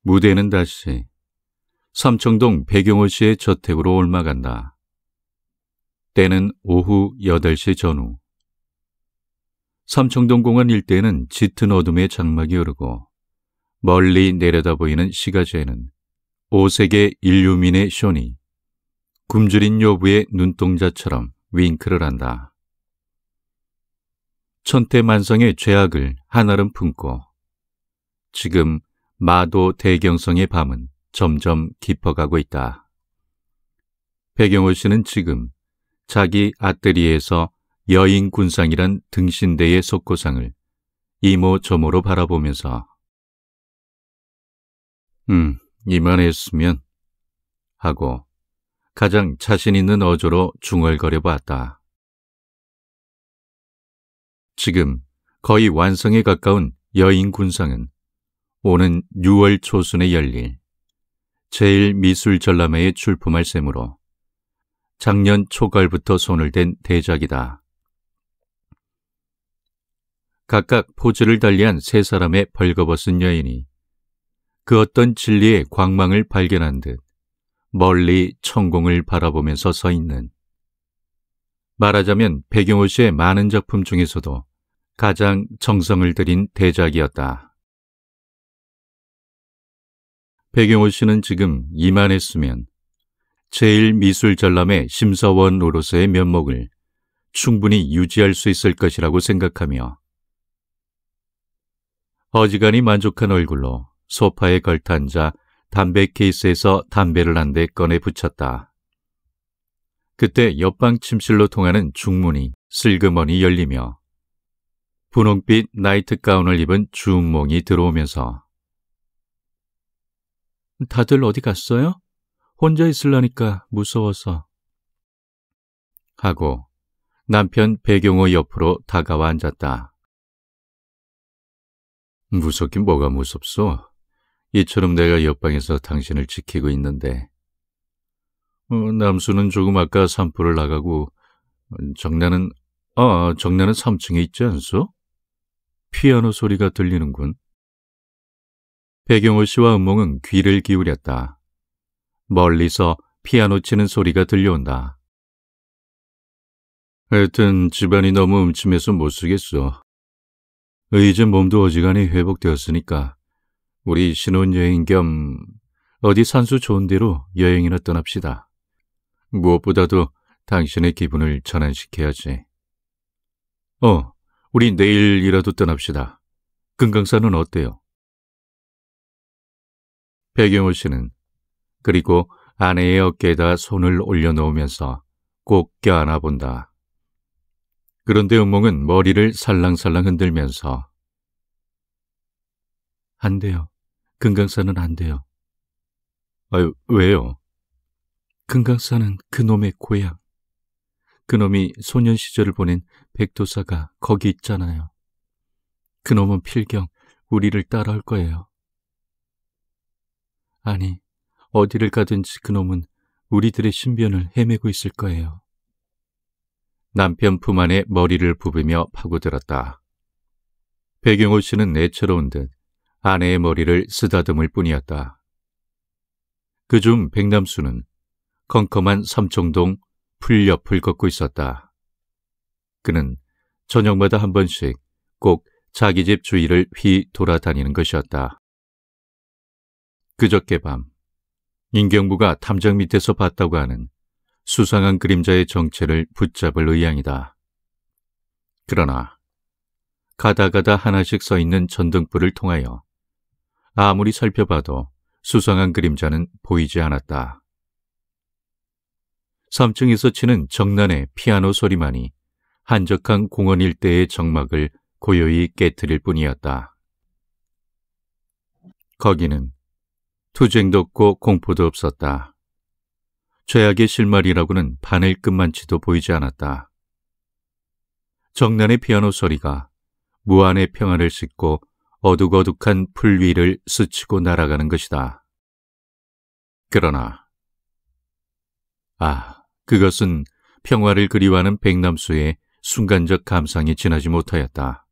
무대는 다시 삼청동 백용호 씨의 저택으로 옮아간다. 때는 오후 8시 전후. 삼청동 공원 일대에는 짙은 어둠의 장막이 흐르고 멀리 내려다 보이는 시가지에는 5색의 인류민의 쇼니 굶주린 여부의 눈동자처럼 윙크를 한다. 천태만성의 죄악을 한아름 품고 지금 마도 대경성의 밤은 점점 깊어가고 있다. 백용호 씨는 지금 자기 아뜨리에서 여인군상이란 등신대의 석고상을 이모저모로 바라보면서 이만했으면 하고 가장 자신 있는 어조로 중얼거려 봤다. 지금 거의 완성에 가까운 여인군상은 오는 6월 초순에 열릴 제1미술전람회에 출품할 셈으로 작년 초가을부터 손을 댄 대작이다. 각각 포즈를 달리한 세 사람의 벌거벗은 여인이 그 어떤 진리의 광망을 발견한 듯 멀리 천공을 바라보면서 서 있는, 말하자면 백용호 씨의 많은 작품 중에서도 가장 정성을 들인 대작이었다. 백용호 씨는 지금 이만했으면 제1미술전람회 심사원으로서의 면목을 충분히 유지할 수 있을 것이라고 생각하며 어지간히 만족한 얼굴로 소파에 걸터앉아 담배 케이스에서 담배를 한 대 꺼내 붙였다. 그때 옆방 침실로 통하는 중문이 슬그머니 열리며 분홍빛 나이트 가운을 입은 주몽이 들어오면서 다들 어디 갔어요? 혼자 있으려니까 무서워서 하고 남편 백용호 옆으로 다가와 앉았다. 무섭긴 뭐가 무섭소? 이처럼 내가 옆방에서 당신을 지키고 있는데. 남수는 조금 아까 산보를 나가고 정나는 3층에 있지 않소? 피아노 소리가 들리는군. 백용호 씨와 은몽은 귀를 기울였다. 멀리서 피아노 치는 소리가 들려온다. 하여튼 집안이 너무 음침해서 못 쓰겠어. 이제 몸도 어지간히 회복되었으니까 우리 신혼여행 겸 어디 산수 좋은 데로 여행이나 떠납시다. 무엇보다도 당신의 기분을 전환시켜야지. 우리 내일이라도 떠납시다. 금강산은 어때요? 백용호 씨는 그리고 아내의 어깨에다 손을 올려놓으면서 꼭 껴안아 본다. 그런데 은몽은 머리를 살랑살랑 흔들면서 안 돼요. 금강산은 안 돼요. 왜요? 금강산은 그놈의 고향. 그놈이 소년 시절을 보낸 백도사가 거기 있잖아요. 그놈은 필경 우리를 따라올 거예요. 아니, 어디를 가든지 그놈은 우리들의 신변을 헤매고 있을 거예요. 남편 품 안에 머리를 부비며 파고들었다. 백용호 씨는 애처로운 듯 아내의 머리를 쓰다듬을 뿐이었다. 그중 백남수는 컴컴한 삼청동 풀 옆을 걷고 있었다. 그는 저녁마다 한 번씩 꼭 자기 집 주위를 휘 돌아다니는 것이었다. 그저께 밤 인경부가 탐정 밑에서 봤다고 하는 수상한 그림자의 정체를 붙잡을 의향이다. 그러나 가다가다 하나씩 서 있는 전등불을 통하여 아무리 살펴봐도 수상한 그림자는 보이지 않았다. 3층에서 치는 정난의 피아노 소리만이 한적한 공원 일대의 정막을 고요히 깨트릴 뿐이었다. 거기는 투쟁도 없고 공포도 없었다. 죄악의 실마리라고는 바늘끝만치도 보이지 않았다. 정난의 피아노 소리가 무한의 평화를 싣고 어둑어둑한 풀 위를 스치고 날아가는 것이다. 그러나 그것은 평화를 그리워하는 백남수의 순간적 감상이 지나지 못하였다.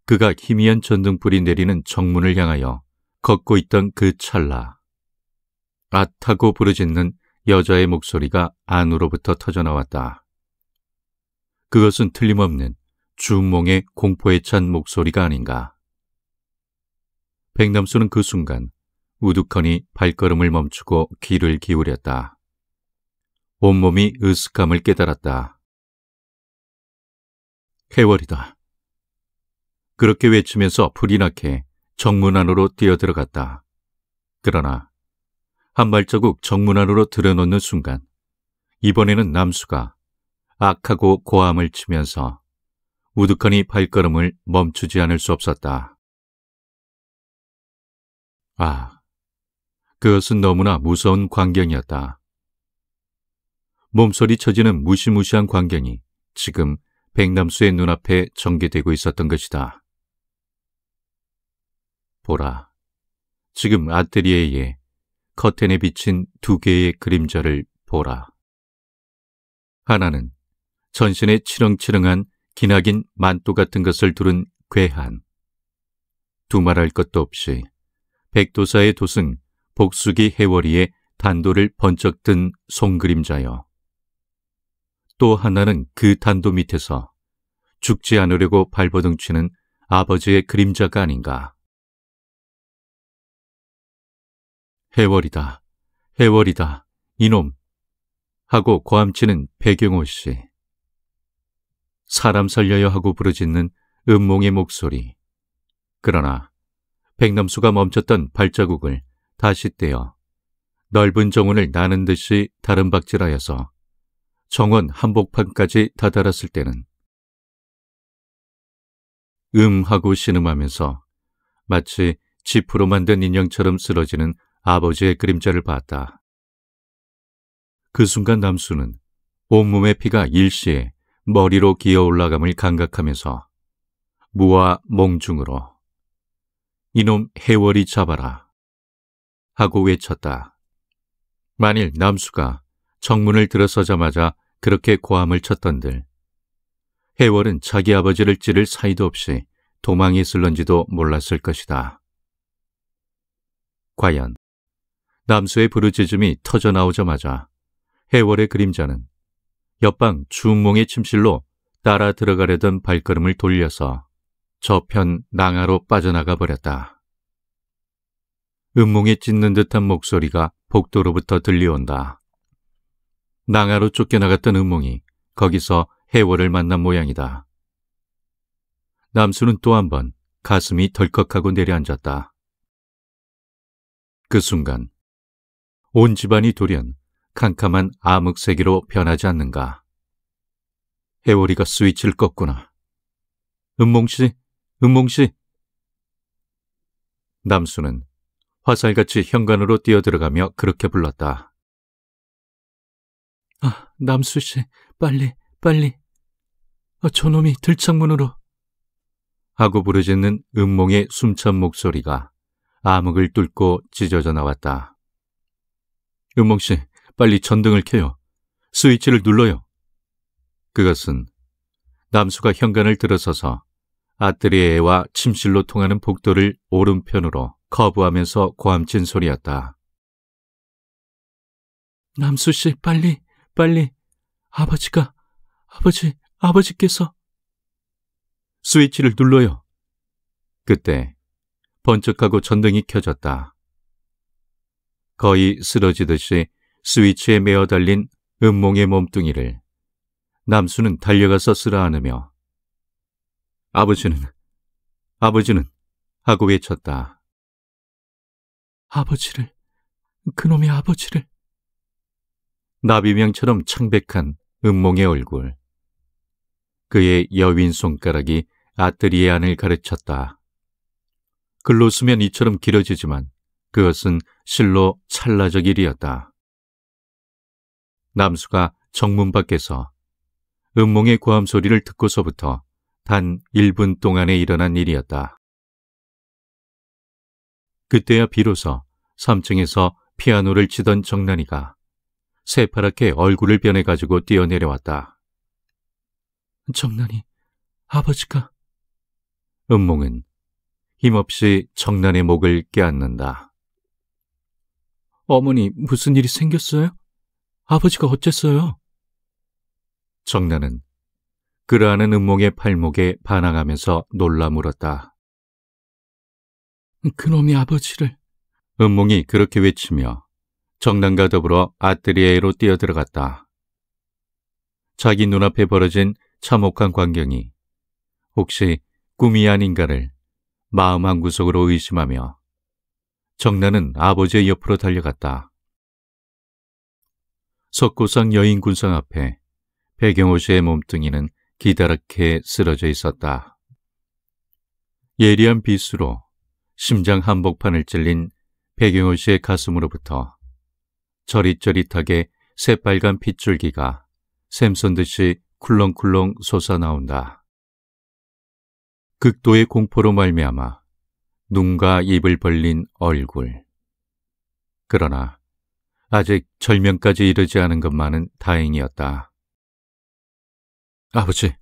그가 희미한 전등불이 내리는 정문을 향하여 걷고 있던 그 찰나, 앗하고 부르짖는 여자의 목소리가 안으로부터 터져나왔다. 그것은 틀림없는 주몽의 공포에 찬 목소리가 아닌가. 백남수는 그 순간 우두커니 발걸음을 멈추고 귀를 기울였다. 온몸이 으슥함을 깨달았다. 해월이다. 그렇게 외치면서 불이 나게 정문 안으로 뛰어들어갔다. 그러나 한 발자국 정문 안으로 들여놓는 순간 이번에는 남수가 악하고 고함을 치면서 우두커니 발걸음을 멈추지 않을 수 없었다. 그것은 너무나 무서운 광경이었다. 몸소리 쳐지는 무시무시한 광경이 지금 백남수의 눈앞에 전개되고 있었던 것이다. 보라, 지금 아테리에에 커튼에 비친 두 개의 그림자를 보라. 하나는 전신에 치렁치렁한 기나긴 만도 같은 것을 두른 괴한, 두말할 것도 없이 백도사의 돛은 복수기 해월이의 단도를 번쩍 든 송그림자여. 또 하나는 그 단도 밑에서 죽지 않으려고 발버둥치는 아버지의 그림자가 아닌가. 해월이다, 해월이다, 이놈! 하고 고함치는 배경호 씨. 사람 살려요 하고 부르짖는 음몽의 목소리. 그러나 백남수가 멈췄던 발자국을 다시 떼어 넓은 정원을 나는 듯이 다름박질하여서 정원 한복판까지 다다랐을 때는 하고 신음하면서 마치 지프로 만든 인형처럼 쓰러지는 아버지의 그림자를 봤다. 그 순간 남수는 온몸의 피가 일시에 머리로 기어 올라감을 감각하면서 무와 몽중으로 이놈 해월이 잡아라 하고 외쳤다. 만일 남수가 정문을 들어서자마자 그렇게 고함을 쳤던들 해월은 자기 아버지를 찌를 사이도 없이 도망이 슬런지도 몰랐을 것이다. 과연 남수의 부르짖음이 터져나오자마자 해월의 그림자는 옆방 주몽의 침실로 따라 들어가려던 발걸음을 돌려서 저편 낭하로 빠져나가 버렸다. 음몽에 찢는 듯한 목소리가 복도로부터 들려온다. 낭하로 쫓겨나갔던 음몽이 거기서 해월을 만난 모양이다. 남수는 또 한 번 가슴이 덜컥하고 내려앉았다. 그 순간 온 집안이 돌연 캄캄한 암흑색으로 변하지 않는가. 해월이가 스위치를 껐구나. 음몽씨, 음몽씨. 남수는 화살같이 현관으로 뛰어들어가며 그렇게 불렀다. 남수씨, 빨리, 빨리. 저놈이 들창문으로. 하고 부르짖는 음몽의 숨찬 목소리가 암흑을 뚫고 찢어져 나왔다. 음몽씨, 빨리 전등을 켜요. 스위치를 눌러요. 그것은 남수가 현관을 들어서서 아트리에와 침실로 통하는 복도를 오른편으로 커브하면서 고함친 소리였다. 남수씨, 빨리, 빨리. 아버지께서. 스위치를 눌러요. 그때 번쩍하고 전등이 켜졌다. 거의 쓰러지듯이 스위치에 매어 달린 음몽의 몸뚱이를 남수는 달려가서 쓸어안으며 아버지는 하고 외쳤다. 그놈의 아버지를. 나비명처럼 창백한 음몽의 얼굴. 그의 여윈 손가락이 아뜨리의 안을 가르쳤다. 글로 쓰면 이처럼 길어지지만 그것은 실로 찰나적 일이었다. 남수가 정문 밖에서 음몽의 고함 소리를 듣고서부터 단 1분 동안에 일어난 일이었다. 그때야 비로소 3층에서 피아노를 치던 정난이가 새파랗게 얼굴을 변해가지고 뛰어내려왔다. 정난이, 아버지가. 음몽은 힘없이 정난의 목을 껴안는다. 어머니, 무슨 일이 생겼어요? 아버지가 어쨌어요? 정난은 그러하는 은몽의 팔목에 반항하면서 놀라 물었다. 그놈이 아버지를... 은몽이 그렇게 외치며 정난과 더불어 아뜨리에로 뛰어들어갔다. 자기 눈앞에 벌어진 참혹한 광경이 혹시 꿈이 아닌가를 마음 한구석으로 의심하며 정난은 아버지의 옆으로 달려갔다. 석고상 여인군상 앞에 배경호 씨의 몸뚱이는 기다랗게 쓰러져 있었다. 예리한 비수로 심장 한복판을 찔린 배경호 씨의 가슴으로부터 저릿저릿하게 새빨간 핏줄기가 샘솟듯이 쿨렁쿨렁 솟아나온다. 극도의 공포로 말미암아 눈과 입을 벌린 얼굴. 그러나 아직 절명까지 이르지 않은 것만은 다행이었다. 아버지,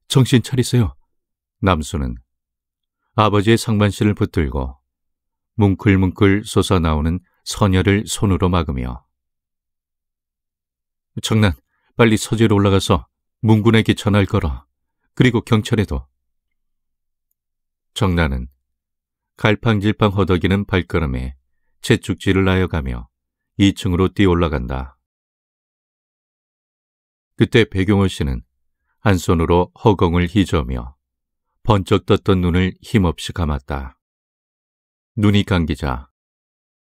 정신 차리세요. 남수는 아버지의 상반신을 붙들고 뭉클뭉클 솟아나오는 선혈을 손으로 막으며 정난, 빨리 서재로 올라가서 문군에게 전화를 걸어. 그리고 경찰에도. 정난은 갈팡질팡 허덕이는 발걸음에 채찍질을 나여가며 2층으로 뛰어 올라간다. 그때 배경호 씨는 한 손으로 허공을 휘저으며 번쩍 떴던 눈을 힘없이 감았다. 눈이 감기자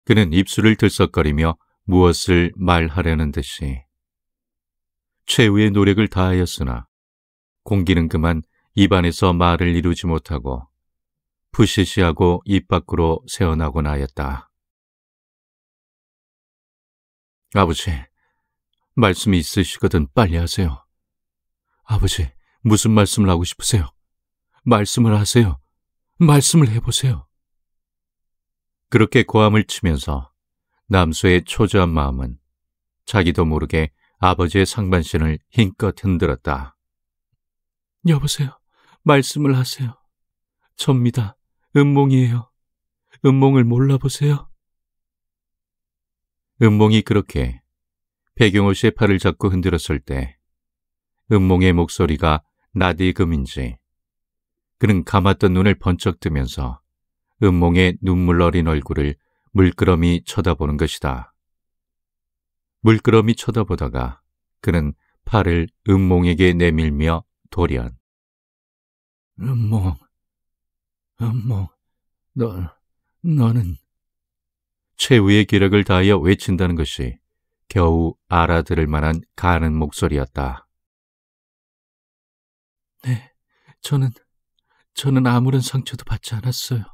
그는 입술을 들썩거리며 무엇을 말하려는 듯이 최후의 노력을 다하였으나 공기는 그만 입안에서 말을 이루지 못하고 푸시시하고 입 밖으로 새어나곤 하였다. 아버지, 말씀이 있으시거든 빨리 하세요. 아버지, 무슨 말씀을 하고 싶으세요? 말씀을 하세요. 말씀을 해보세요. 그렇게 고함을 치면서 남수의 초조한 마음은 자기도 모르게 아버지의 상반신을 힘껏 흔들었다. 여보세요. 말씀을 하세요. 접니다. 은몽이에요. 은몽을 몰라보세요. 은몽이 그렇게 배경호 씨의 팔을 잡고 흔들었을 때 은몽의 목소리가 나디금인지 그는 감았던 눈을 번쩍 뜨면서 은몽의 눈물 어린 얼굴을 물끄러미 쳐다보는 것이다. 물끄러미 쳐다보다가 그는 팔을 은몽에게 내밀며 돌연 은몽, 너는 최후의 기력을 다하여 외친다는 것이 겨우 알아들을 만한 가는 목소리였다. 네, 저는 아무런 상처도 받지 않았어요.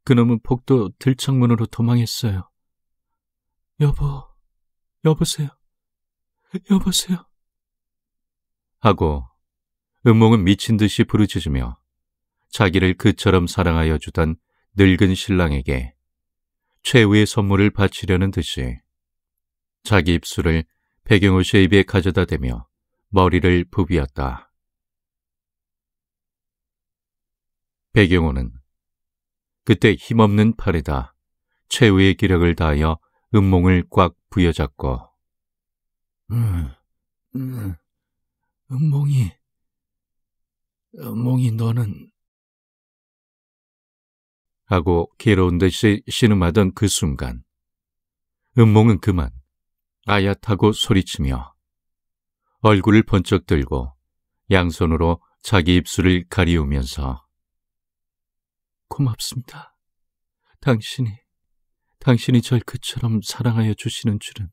그놈은 복도 들창문으로 도망했어요. 여보세요. 하고 은몽은 미친 듯이 부르짖으며 자기를 그처럼 사랑하여 주던 늙은 신랑에게 최후의 선물을 바치려는 듯이 자기 입술을 배경호 씨의 입에 가져다 대며 머리를 부비었다. 배경호는 그때 힘없는 팔에다 최후의 기력을 다하여 은몽을 꽉 부여잡고 은몽이 너는 하고 괴로운 듯이 신음하던 그 순간 은몽은 그만 아얏하고 소리치며 얼굴을 번쩍 들고 양손으로 자기 입술을 가리우면서 고맙습니다. 당신이 절 그처럼 사랑하여 주시는 줄은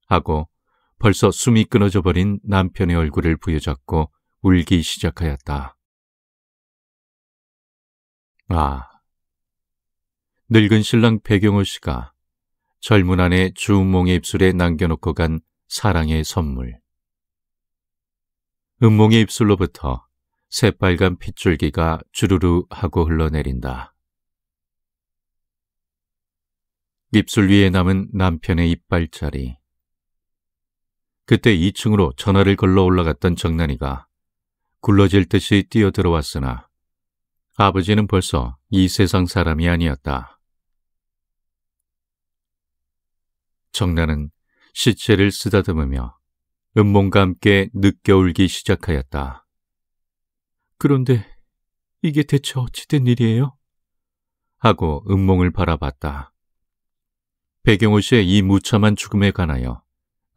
하고 벌써 숨이 끊어져 버린 남편의 얼굴을 부여잡고 울기 시작하였다. 늙은 신랑 배경호 씨가 젊은 아내 주은몽의 입술에 남겨놓고 간 사랑의 선물. 은몽의 입술로부터 새빨간 핏줄기가 주르르 하고 흘러내린다. 입술 위에 남은 남편의 이빨자리. 그때 2층으로 전화를 걸러 올라갔던 정난이가 굴러질 듯이 뛰어들어왔으나 아버지는 벌써 이 세상 사람이 아니었다. 정란은 시체를 쓰다듬으며 은몽과 함께 늦게 울기 시작하였다. 그런데 이게 대체 어찌된 일이에요? 하고 은몽을 바라봤다. 백영호 씨의 이 무참한 죽음에 관하여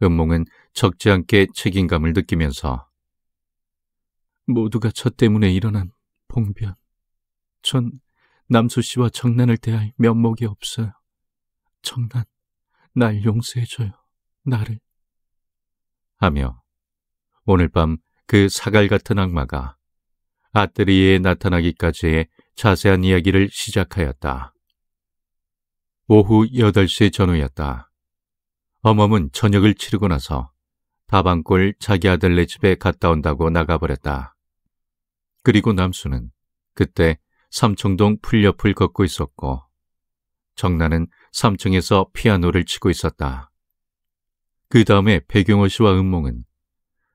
은몽은 적지 않게 책임감을 느끼면서 모두가 저 때문에 일어난 봉변. 전 남수 씨와 정란을 대할 면목이 없어요. 정란, 날 용서해줘요. 나를. 하며 오늘 밤 그 사갈 같은 악마가 아뜨리에에 나타나기까지의 자세한 이야기를 시작하였다. 오후 8시 전후였다. 어멈은 저녁을 치르고 나서 다방골 자기 아들네 집에 갔다 온다고 나가버렸다. 그리고 남수는 그때 삼청동 풀옆을 걷고 있었고 정란은 3층에서 피아노를 치고 있었다. 그 다음에 백용호 씨와 은몽은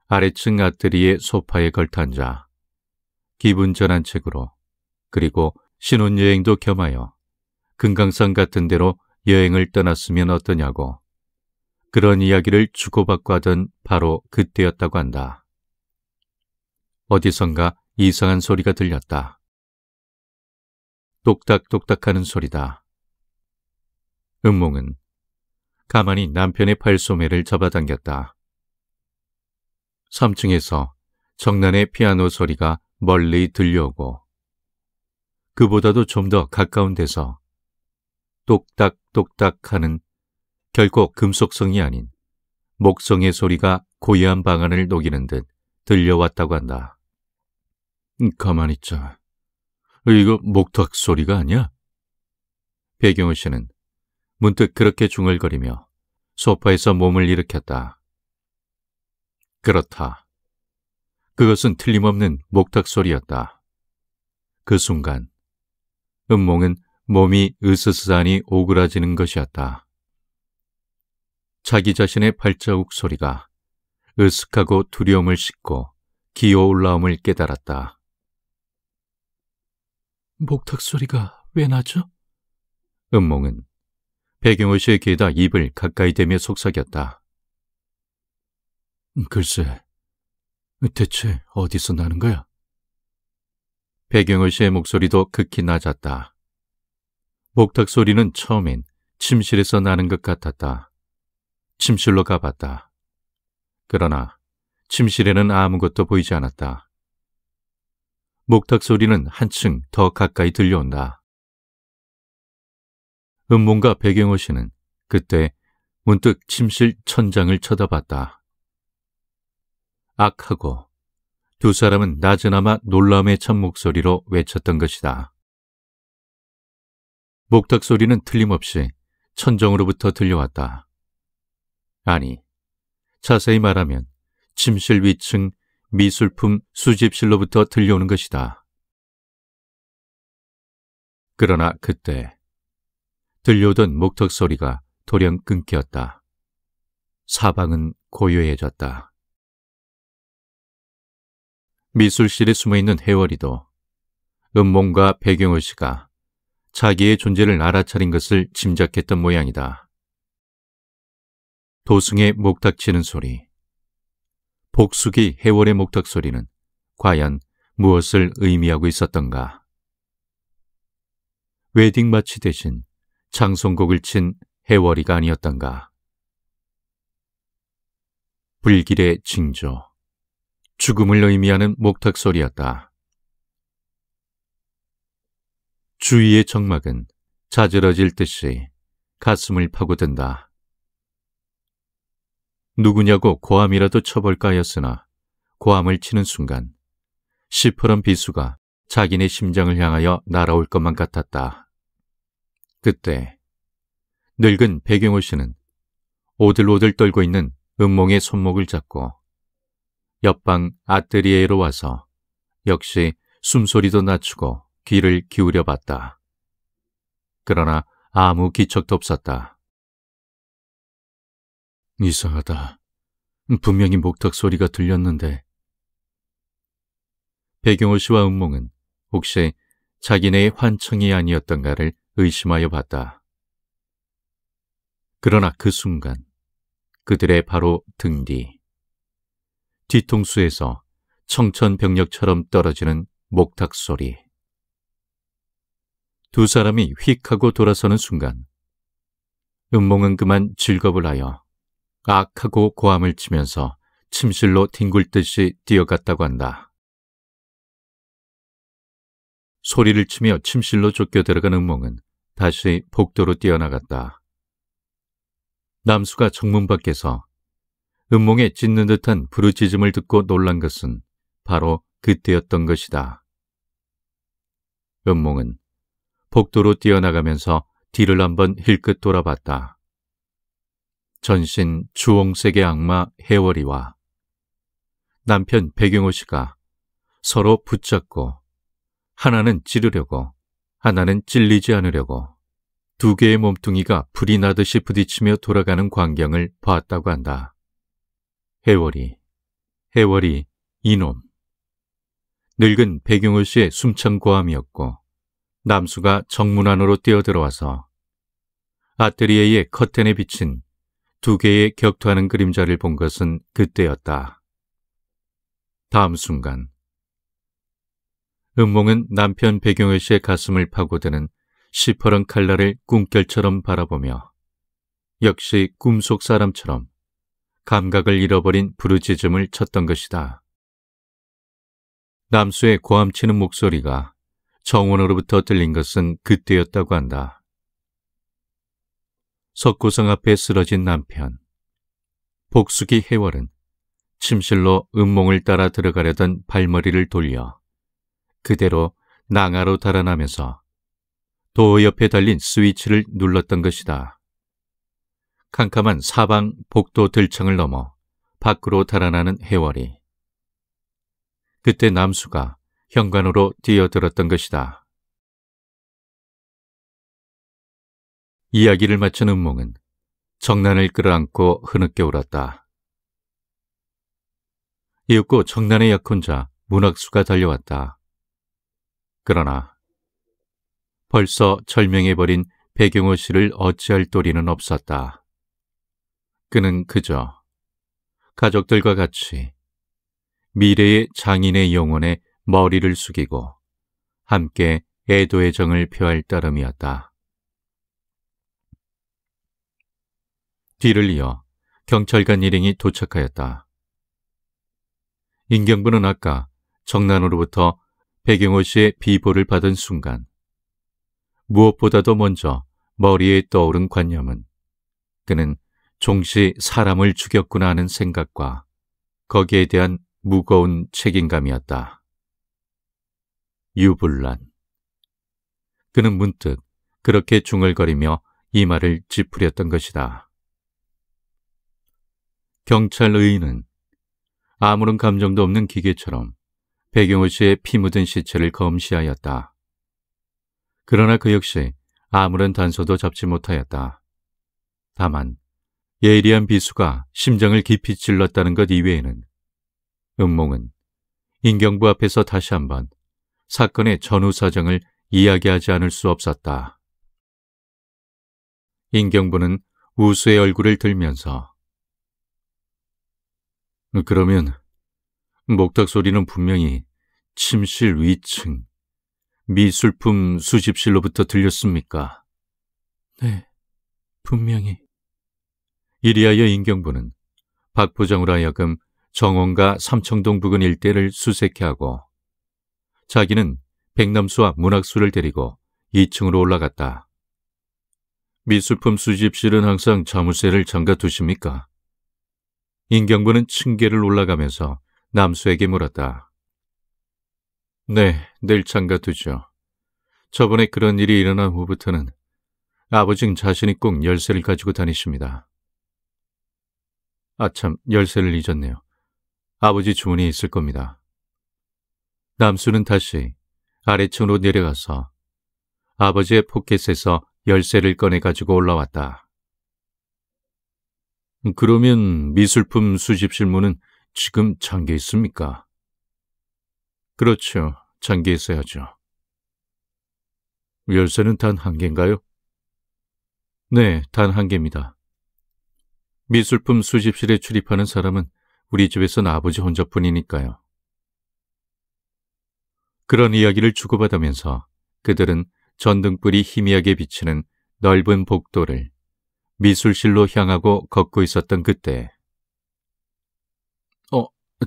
아래층 아뜨리에 소파에 걸터앉아 기분 전환 책으로 그리고 신혼여행도 겸하여 금강산 같은 데로 여행을 떠났으면 어떠냐고 그런 이야기를 주고받고 하던 바로 그때였다고 한다. 어디선가 이상한 소리가 들렸다. 똑딱똑딱하는 소리다. 은몽은 가만히 남편의 팔소매를 잡아당겼다. 3층에서 정란의 피아노 소리가 멀리 들려오고 그보다도 좀 더 가까운 데서 똑딱똑딱 하는 결코 금속성이 아닌 목성의 소리가 고요한 방안을 녹이는 듯 들려왔다고 한다. 가만히 있자. 이거 목탁 소리가 아니야? 백영호 씨는 문득 그렇게 중얼거리며 소파에서 몸을 일으켰다. 그렇다. 그것은 틀림없는 목탁 소리였다. 그 순간 은몽은 몸이 으스스하니 오그라지는 것이었다. 자기 자신의 발자국 소리가 으슥하고 두려움을 싣고 기어 올라옴을 깨달았다. 목탁 소리가 왜 나죠? 은몽은 백영호 씨의 귀에다 입을 가까이 대며 속삭였다. 글쎄, 대체 어디서 나는 거야? 백영호 씨의 목소리도 극히 낮았다. 목탁 소리는 처음엔 침실에서 나는 것 같았다. 침실로 가봤다. 그러나 침실에는 아무것도 보이지 않았다. 목탁 소리는 한층 더 가까이 들려온다. 은몽과 백영호 씨는 그때 문득 침실 천장을 쳐다봤다. 악하고 두 사람은 나즈나마 놀라움에 찬 목소리로 외쳤던 것이다. 목탁 소리는 틀림없이 천정으로부터 들려왔다. 아니, 자세히 말하면 침실 위층 미술품 수집실로부터 들려오는 것이다. 그러나 그때 들려오던 목탁 소리가 돌연 끊겼다. 사방은 고요해졌다. 미술실에 숨어있는 해월이도 은몽과 백영호 씨가 자기의 존재를 알아차린 것을 짐작했던 모양이다. 도승의 목탁 치는 소리, 복숙이 해월의 목탁 소리는 과연 무엇을 의미하고 있었던가? 웨딩 마치 대신 장송곡을 친 해월이가 아니었던가? 불길의 징조, 죽음을 의미하는 목탁 소리였다. 주위의 정막은 자지러질 듯이 가슴을 파고든다. 누구냐고 고함이라도 쳐볼까 하였으나 고함을 치는 순간 시퍼런 비수가 자기네 심장을 향하여 날아올 것만 같았다. 그때 늙은 백영호 씨는 오들오들 떨고 있는 은몽의 손목을 잡고 옆방 아뜨리에로 와서 역시 숨소리도 낮추고 귀를 기울여 봤다. 그러나 아무 기척도 없었다. 이상하다. 분명히 목탁 소리가 들렸는데. 백영호 씨와 은몽은 혹시 자기네의 환청이 아니었던가를 의심하여 봤다. 그러나 그 순간 그들의 바로 등 뒤, 뒤통수에서 청천벽력처럼 떨어지는 목탁 소리. 두 사람이 휙 하고 돌아서는 순간 은몽은 그만 즐겁을 하여 악하고 고함을 치면서 침실로 뒹굴듯이 뛰어갔다고 한다. 소리를 치며 침실로 쫓겨 들어간 은몽은 다시 복도로 뛰어나갔다. 남수가 정문 밖에서 은몽의 찢는 듯한 부르짖음을 듣고 놀란 것은 바로 그때였던 것이다. 은몽은 복도로 뛰어나가면서 뒤를 한번 힐끗 돌아봤다. 전신 주홍색의 악마 해월이와 남편 백용호 씨가 서로 붙잡고 하나는 찌르려고 하나는 찔리지 않으려고 두 개의 몸뚱이가 불이 나듯이 부딪히며 돌아가는 광경을 보았다고 한다. 해월이 이놈. 늙은 백용호 씨의 숨찬 고함이었고 남수가 정문 안으로 뛰어들어와서 아뜨리에의 커튼에 비친 두 개의 격투하는 그림자를 본 것은 그때였다. 다음 순간 은몽은 남편 백용호 씨의 가슴을 파고드는 시퍼런 칼날을 꿈결처럼 바라보며 역시 꿈속 사람처럼 감각을 잃어버린 부르짖음을 쳤던 것이다. 남수의 고함치는 목소리가 정원으로부터 들린 것은 그때였다고 한다. 석고성 앞에 쓰러진 남편. 복숙이 해월은 침실로 은몽을 따라 들어가려던 발머리를 돌려 그대로 낭하로 달아나면서 도어 옆에 달린 스위치를 눌렀던 것이다. 캄캄한 사방 복도 들창을 넘어 밖으로 달아나는 해월이. 그때 남수가 현관으로 뛰어들었던 것이다. 이야기를 마친 은몽은 정난을 끌어안고 흐느껴 울었다. 이윽고 정난의 약혼자 문학수가 달려왔다. 그러나 벌써 절명해버린 백용호 씨를 어찌할 도리는 없었다. 그는 그저 가족들과 같이 미래의 장인의 영혼에 머리를 숙이고 함께 애도의 정을 표할 따름이었다. 뒤를 이어 경찰관 일행이 도착하였다. 인경부는 아까 정난으로부터 백용호 씨의 비보를 받은 순간 무엇보다도 먼저 머리에 떠오른 관념은 그는 종시 사람을 죽였구나 하는 생각과 거기에 대한 무거운 책임감이었다. 유불란. 그는 문득 그렇게 중얼거리며 이마를 찌푸렸던 것이다. 경찰 의인은 아무런 감정도 없는 기계처럼 백용호 씨의 피 묻은 시체를 검시하였다. 그러나 그 역시 아무런 단서도 잡지 못하였다. 다만 예리한 비수가 심장을 깊이 찔렀다는 것 이외에는 은몽은 인경부 앞에서 다시 한번 사건의 전후 사정을 이야기하지 않을 수 없었다. 인경부는 우수의 얼굴을 들면서 그러면 목탁 소리는 분명히 침실 위층 미술품 수집실로부터 들렸습니까? 네, 분명히. 이리하여 인경부는 박 부장으로 하여금 정원과 삼청동 부근 일대를 수색해 하고 자기는 백남수와 문학수를 데리고 2층으로 올라갔다. 미술품 수집실은 항상 자물쇠를 잠가 두십니까? 인경부는 층계를 올라가면서 남수에게 물었다. 네, 늘 잠가 두죠. 저번에 그런 일이 일어난 후부터는 아버지는 자신이 꼭 열쇠를 가지고 다니십니다. 아참, 열쇠를 잊었네요. 아버지 주머니에 있을 겁니다. 남수는 다시 아래층으로 내려가서 아버지의 포켓에서 열쇠를 꺼내가지고 올라왔다. 그러면 미술품 수집실 문은 지금 잠겨 있습니까? 그렇죠. 잠겨 있어야죠. 열쇠는 단 한 개인가요? 네, 단 한 개입니다. 미술품 수집실에 출입하는 사람은 우리 집에선 아버지 혼자뿐이니까요. 그런 이야기를 주고받으면서 그들은 전등불이 희미하게 비치는 넓은 복도를 미술실로 향하고 걷고 있었던 그때,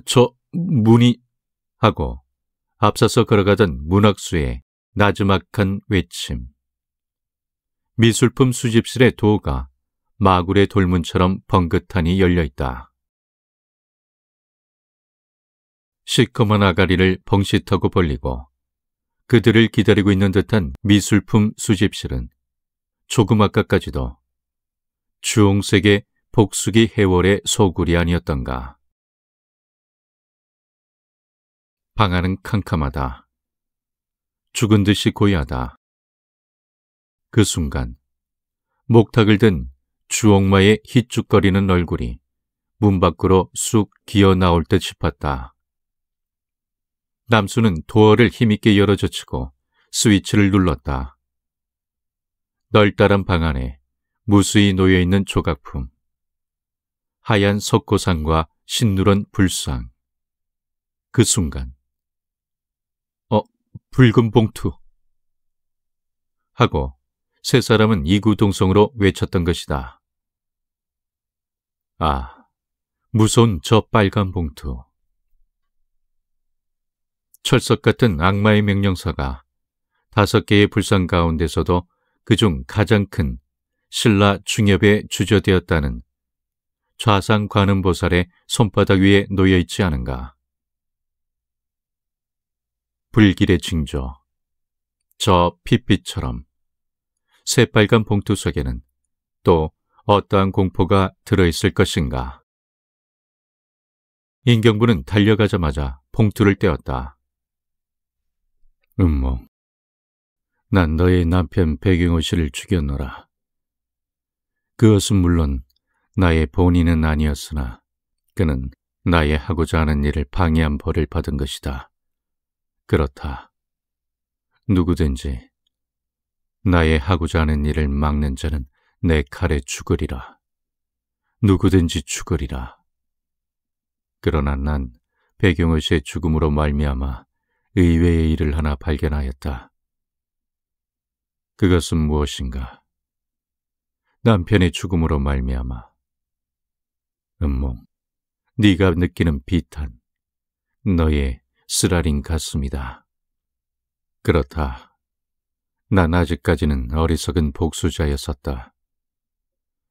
저 문이 하고 앞서서 걸어가던 문학수의 나지막한 외침. 미술품 수집실의 도가 마굴의 돌문처럼 번긋하니 열려있다. 시커먼 아가리를 벙긋하고 벌리고 그들을 기다리고 있는 듯한 미술품 수집실은 조금 아까까지도 주홍색의 복수기 해월의 소굴이 아니었던가. 방 안은 캄캄하다. 죽은 듯이 고요하다. 그 순간 목탁을 든 주옥마의 희죽거리는 얼굴이 문 밖으로 쑥 기어 나올 듯 싶었다. 남수는 도어를 힘있게 열어젖히고 스위치를 눌렀다. 널따란 방 안에 무수히 놓여있는 조각품, 하얀 석고상과 신누런 불상. 그 순간 붉은 봉투 하고 세 사람은 이구동성으로 외쳤던 것이다. 아, 무서운 저 빨간 봉투. 철석 같은 악마의 명령서가 5개의 불상 가운데서도 그중 가장 큰 신라 중엽에 주저되었다는 좌상 관음보살의 손바닥 위에 놓여있지 않은가. 불길의 징조, 저 핏빛처럼 새빨간 봉투 속에는 또 어떠한 공포가 들어있을 것인가. 인경부는 달려가자마자 봉투를 떼었다. 음몽, 난 너의 남편 백영호 씨를 죽였노라. 그것은 물론 나의 본인은 아니었으나 그는 나의 하고자 하는 일을 방해한 벌을 받은 것이다. 그렇다. 누구든지 나의 하고자 하는 일을 막는 자는 내 칼에 죽으리라. 누구든지 죽으리라. 그러나 난 백영호 씨의 죽음으로 말미암아 의외의 일을 하나 발견하였다. 그것은 무엇인가? 남편의 죽음으로 말미암아 음몽, 네가 느끼는 비탄, 너의 쓰라린 가슴이다. 그렇다. 난 아직까지는 어리석은 복수자였었다.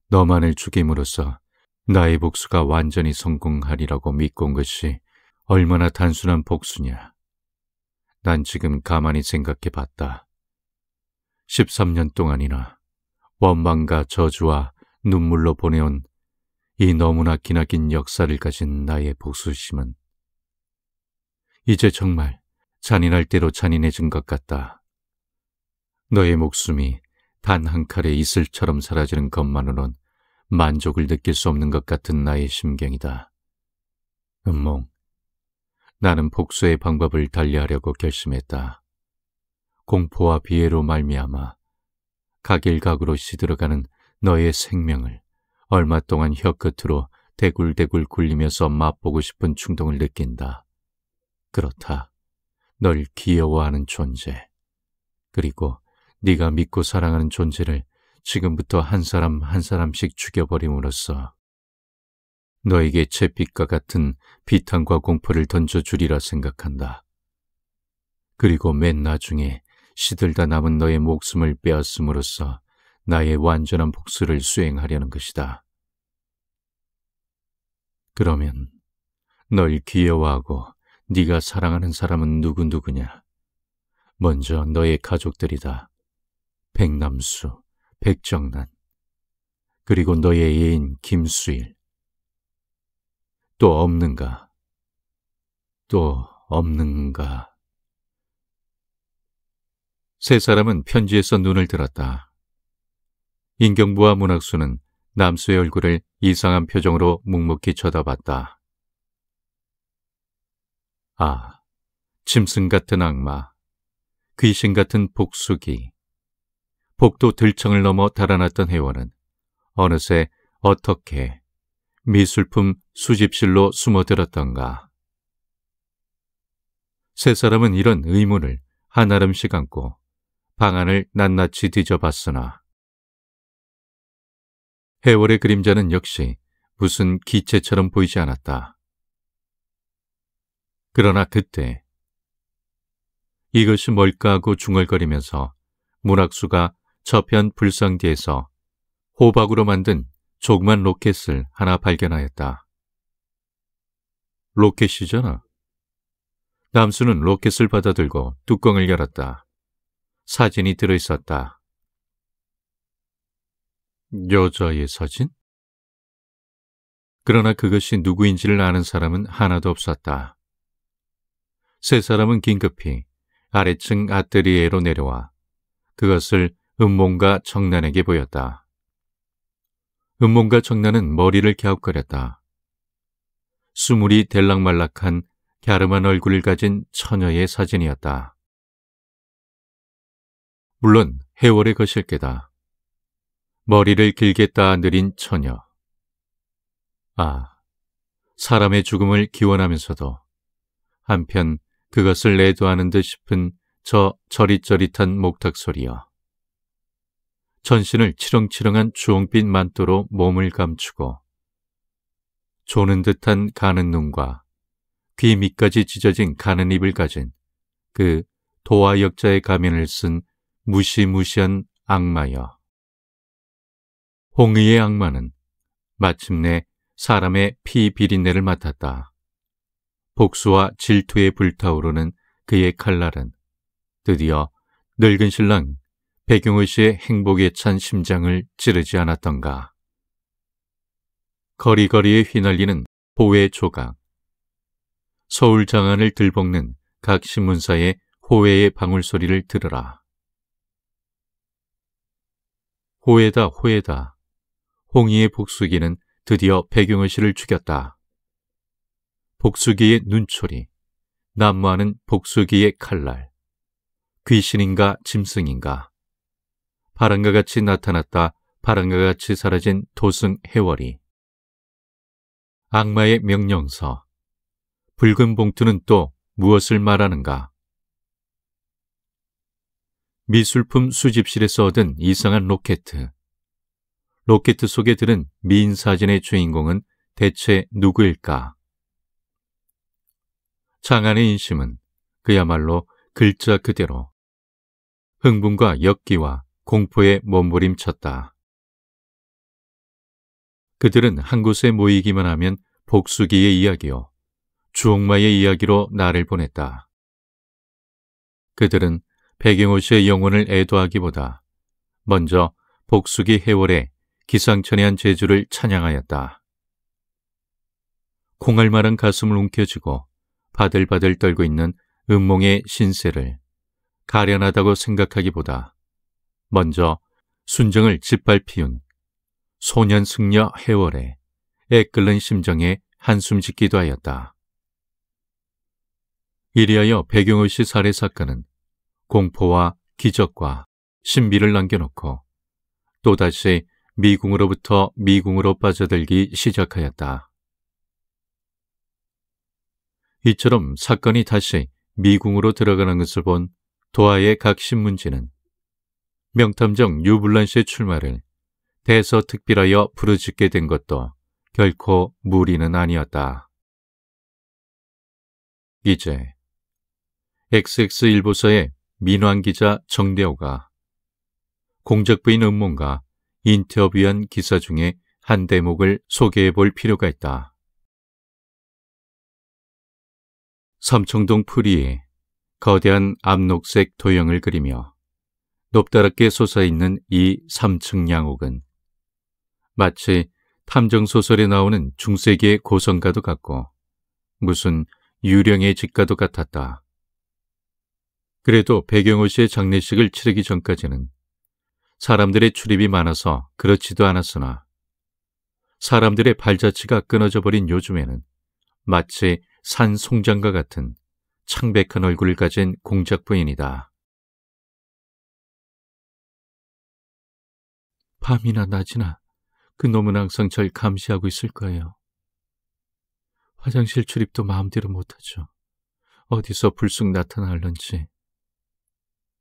너만을 죽임으로써 나의 복수가 완전히 성공하리라고 믿고 온 것이 얼마나 단순한 복수냐. 난 지금 가만히 생각해봤다. 13년 동안이나 원망과 저주와 눈물로 보내온 이 너무나 기나긴 역사를 가진 나의 복수심은 이제 정말 잔인할 대로 잔인해진 것 같다. 너의 목숨이 단 한 칼의 이슬처럼 사라지는 것만으론 만족을 느낄 수 없는 것 같은 나의 심경이다. 음몽, 나는 복수의 방법을 달리하려고 결심했다. 공포와 비애로 말미암아 가길각으로 시들어가는 너의 생명을 얼마 동안 혀끝으로 대굴대굴 굴리면서 맛보고 싶은 충동을 느낀다. 그렇다. 널 귀여워하는 존재, 그리고 네가 믿고 사랑하는 존재를 지금부터 한 사람 한 사람씩 죽여버림으로써 너에게 잿빛과 같은 비탄과 공포를 던져주리라 생각한다. 그리고 맨 나중에 시들다 남은 너의 목숨을 빼앗음으로써 나의 완전한 복수를 수행하려는 것이다. 그러면 널 귀여워하고 네가 사랑하는 사람은 누구냐? 먼저 너의 가족들이다. 백남수, 백정난, 그리고 너의 애인 김수일. 또 없는가? 또 없는가? 세 사람은 편지에서 눈을 들었다. 인경부와 문학수는 남수의 얼굴을 이상한 표정으로 묵묵히 쳐다봤다. 아, 짐승 같은 악마, 귀신 같은 복수기, 복도 들청을 넘어 달아났던 회원은 어느새 어떻게 미술품 수집실로 숨어들었던가. 세 사람은 이런 의문을 한아름씩 안고 방안을 낱낱이 뒤져봤으나 해월의 그림자는 역시 무슨 기체처럼 보이지 않았다. 그러나 그때 이것이 뭘까 하고 중얼거리면서 문학수가 저편 불상 뒤에서 호박으로 만든 조그만 로켓을 하나 발견하였다. 로켓이잖아. 남수는 로켓을 받아들고 뚜껑을 열었다. 사진이 들어있었다. 여자의 사진? 그러나 그것이 누구인지를 아는 사람은 하나도 없었다. 세 사람은 긴급히 아래층 아뜨리에로 내려와 그것을 음몽과 정난에게 보였다. 음몽과 정난은 머리를 갸웃거렸다. 수물이 될락말락한 갸름한 얼굴을 가진 처녀의 사진이었다. 물론 해월의 것일 게다. 머리를 길게 따 느린 처녀. 아, 사람의 죽음을 기원하면서도 한편 그것을 내도하는 듯 싶은 저 저릿저릿한 목탁 소리여. 전신을 치렁치렁한 주홍빛 만토로 몸을 감추고 조는 듯한 가는 눈과 귀 밑까지 찢어진 가는 입을 가진 그 도화역자의 가면을 쓴 무시무시한 악마여. 홍의의 악마는 마침내 사람의 피 비린내를 맡았다. 복수와 질투에 불타오르는 그의 칼날은 드디어 늙은 신랑 백용의 씨의 행복에 찬 심장을 찌르지 않았던가. 거리거리에 휘날리는 호의 조각, 서울 장안을 들볶는 각 신문사의 호해의 방울소리를 들으라. 호해다 호해다. 홍의의 복수기는 드디어 백용의 씨를 죽였다. 복수기의 눈초리, 난무하는 복수기의 칼날, 귀신인가 짐승인가. 바람과 같이 나타났다 바람과 같이 사라진 도승 해월이. 악마의 명령서, 붉은 봉투는 또 무엇을 말하는가. 미술품 수집실에서 얻은 이상한 로켓. 로켓 속에 들은 미인 사진의 주인공은 대체 누구일까? 장안의 인심은 그야말로 글자 그대로 흥분과 역기와 공포에 몸부림쳤다. 그들은 한 곳에 모이기만 하면 복수기의 이야기요, 주옥마의 이야기로 나를 보냈다. 그들은 백용호 씨의 영혼을 애도하기보다 먼저 복수기 해월의 기상천외한 재주를 찬양하였다. 콩알만한 가슴을 움켜쥐고 바들바들 떨고 있는 음몽의 신세를 가련하다고 생각하기보다 먼저 순정을 짓밟히운 소년 승려 해월의 애끓는 심정에 한숨 짓기도 하였다. 이리하여 백용의 씨 살해 사건은 공포와 기적과 신비를 남겨놓고 또다시 미궁으로부터 미궁으로 빠져들기 시작하였다. 이처럼 사건이 다시 미궁으로 들어가는 것을 본 도하의 각 신문지는 명탐정 유블란시의 출마를 대서특필하여 부르짖게 된 것도 결코 무리는 아니었다. 이제 XX일보사의 민환기자 정대호가 공작부인 음몽과 인터뷰한 기사 중에 한 대목을 소개해 볼 필요가 있다. 삼청동 풀이에 거대한 암록색 도형을 그리며 높다랗게 솟아있는 이 3층 양옥은 마치 탐정소설에 나오는 중세기의 고성가도 같고 무슨 유령의 집과도 같았다. 그래도 백용호 씨의 장례식을 치르기 전까지는 사람들의 출입이 많아서 그렇지도 않았으나 사람들의 발자취가 끊어져 버린 요즘에는 마치 산 송장과 같은 창백한 얼굴을 가진 공작부인이다. 밤이나 낮이나 그 놈은 항상 절 감시하고 있을 거예요. 화장실 출입도 마음대로 못하죠. 어디서 불쑥 나타날런지.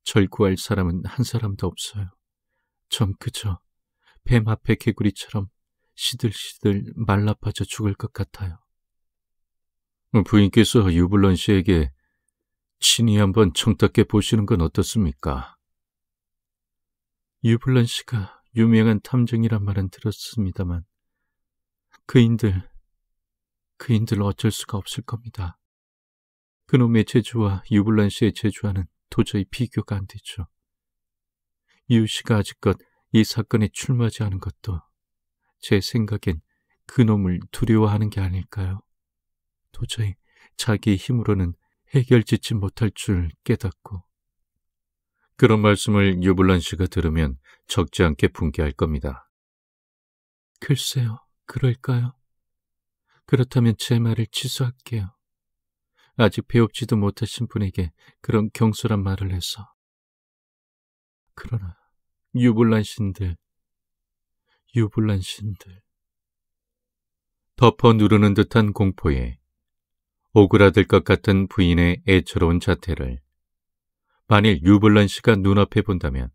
절 구할 사람은 한 사람도 없어요. 전 그저 뱀 앞에 개구리처럼 시들시들 말라빠져 죽을 것 같아요. 부인께서 유블런 씨에게 친히 한번 청탁해 보시는 건 어떻습니까? 유블런 씨가 유명한 탐정이란 말은 들었습니다만 그인들 어쩔 수가 없을 겁니다. 그놈의 재주와 유블런 씨의 재주와는 도저히 비교가 안 되죠. 유 씨가 아직껏 이 사건에 출마하지 않은 것도 제 생각엔 그놈을 두려워하는 게 아닐까요? 도저히 자기의 힘으로는 해결짓지 못할 줄 깨닫고. 그런 말씀을 유블란 씨가 들으면 적지 않게 분개할 겁니다. 글쎄요, 그럴까요? 그렇다면 제 말을 취소할게요. 아직 배웁지도 못하신 분에게 그런 경솔한 말을 해서. 그러나 유블란 신들. 덮어 누르는 듯한 공포에 오그라들 것 같은 부인의 애처로운 자태를 만일 유블란 씨가 눈앞에 본다면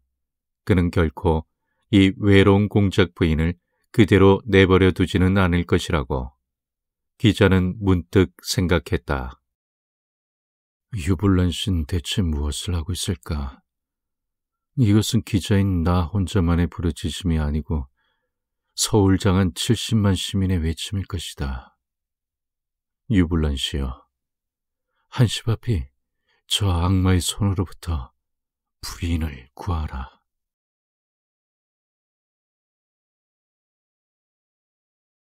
그는 결코 이 외로운 공작 부인을 그대로 내버려 두지는 않을 것이라고 기자는 문득 생각했다. 유블란 씨는 대체 무엇을 하고 있을까? 이것은 기자인 나 혼자만의 부르짖음이 아니고 서울 장안 70만 시민의 외침일 것이다. 유블란 씨여, 한시바피 저 악마의 손으로부터 부인을 구하라.